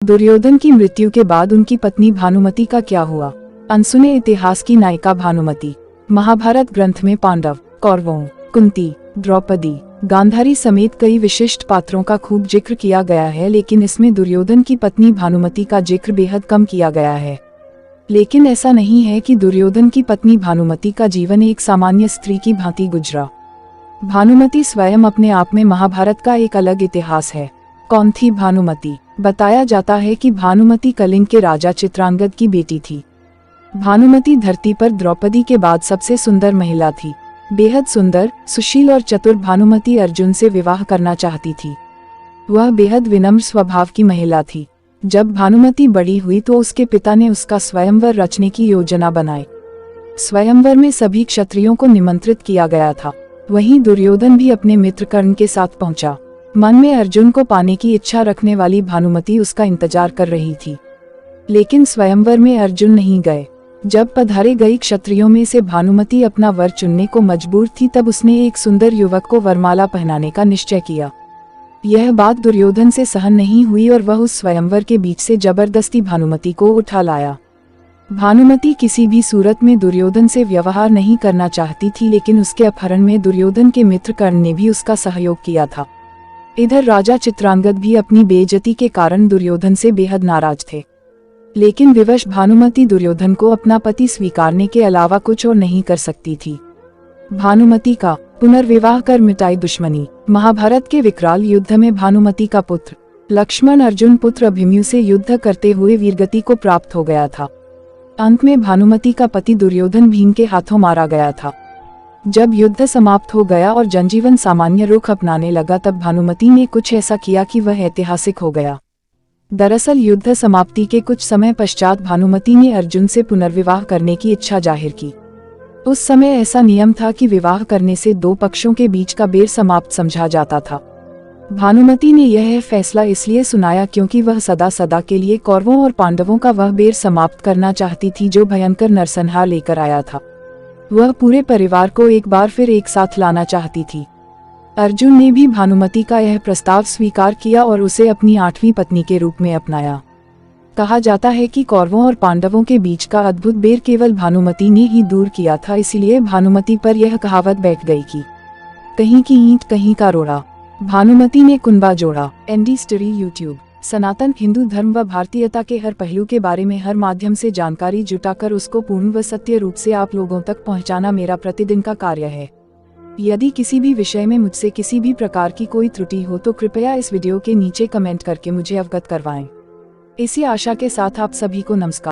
दुर्योधन की मृत्यु के बाद उनकी पत्नी भानुमति का क्या हुआ? अनसुने इतिहास की नायिका भानुमति। महाभारत ग्रंथ में पांडव, कौरवों, कुंती, द्रौपदी, गांधारी समेत कई विशिष्ट पात्रों का खूब जिक्र किया गया है, लेकिन इसमें दुर्योधन की पत्नी भानुमति का जिक्र बेहद कम किया गया है। लेकिन ऐसा नहीं है कि दुर्योधन की पत्नी भानुमति का जीवन एक सामान्य स्त्री की भांति गुजरा। भानुमति स्वयं अपने आप में महाभारत का एक अलग इतिहास है। कौन थी भानुमति? बताया जाता है कि भानुमति कलिंग के राजा चित्रांगद की बेटी थी। भानुमति धरती पर द्रौपदी के बाद सबसे सुंदर महिला थी। बेहद सुंदर, सुशील और चतुर भानुमति अर्जुन से विवाह करना चाहती थी। वह बेहद विनम्र स्वभाव की महिला थी। जब भानुमति बड़ी हुई तो उसके पिता ने उसका स्वयंवर रचने की योजना बनाई। स्वयंवर में सभी क्षत्रियों को निमंत्रित किया गया था। वहीं दुर्योधन भी अपने मित्र कर्ण के साथ पहुंचा। मन में अर्जुन को पाने की इच्छा रखने वाली भानुमति उसका इंतजार कर रही थी, लेकिन स्वयंवर में अर्जुन नहीं गए। जब पधारे गई क्षत्रियों में से भानुमति अपना वर चुनने को मजबूर थी, तब उसने एक सुंदर युवक को वरमाला पहनाने का निश्चय किया। यह बात दुर्योधन से सहन नहीं हुई और वह उस स्वयंवर के बीच से जबरदस्ती भानुमति को उठा लाया। भानुमति किसी भी सूरत में दुर्योधन से व्यवहार नहीं करना चाहती थी, लेकिन उसके अपहरण में दुर्योधन के मित्र कर्ण ने भी उसका सहयोग किया था। इधर राजा चित्रांगद भी अपनी बेइज्जती के कारण दुर्योधन से बेहद नाराज थे, लेकिन विवश भानुमति दुर्योधन को अपना पति स्वीकारने के अलावा कुछ और नहीं कर सकती थी। भानुमति का पुनर्विवाह कर मिटाई दुश्मनी। महाभारत के विकराल युद्ध में भानुमति का पुत्र लक्ष्मण अर्जुन पुत्र अभिमन्यु से युद्ध करते हुए वीरगति को प्राप्त हो गया था। अंत में भानुमति का पति दुर्योधन भीम के हाथों मारा गया था। जब युद्ध समाप्त हो गया और जनजीवन सामान्य रुख अपनाने लगा, तब भानुमति ने कुछ ऐसा किया कि वह ऐतिहासिक हो गया। दरअसल युद्ध समाप्ति के कुछ समय पश्चात भानुमति ने अर्जुन से पुनर्विवाह करने की इच्छा जाहिर की। उस समय ऐसा नियम था कि विवाह करने से दो पक्षों के बीच का बैर समाप्त समझा जाता था। भानुमति ने यह फैसला इसलिए सुनाया क्योंकि वह सदा सदा के लिए कौरवों और पांडवों का वह बैर समाप्त करना चाहती थी जो भयंकर नरसंहार लेकर आया था। वह पूरे परिवार को एक बार फिर एक साथ लाना चाहती थी। अर्जुन ने भी भानुमति का यह प्रस्ताव स्वीकार किया और उसे अपनी 8वीं पत्नी के रूप में अपनाया। कहा जाता है कि कौरवों और पांडवों के बीच का अद्भुत बैर केवल भानुमति ने ही दूर किया था, इसलिए भानुमति पर यह कहावत बैठ गई कि कहीं की ईंट कहीं का रोड़ा। भानुमति ने कुनबा जोड़ा। एनडी स्टोरी यूट्यूब सनातन हिंदू धर्म व भारतीयता के हर पहलू के बारे में हर माध्यम से जानकारी जुटाकर उसको पूर्ण व सत्य रूप से आप लोगों तक पहुंचाना मेरा प्रतिदिन का कार्य है। यदि किसी भी विषय में मुझसे किसी भी प्रकार की कोई त्रुटि हो तो कृपया इस वीडियो के नीचे कमेंट करके मुझे अवगत करवाएं। इसी आशा के साथ आप सभी को नमस्कार।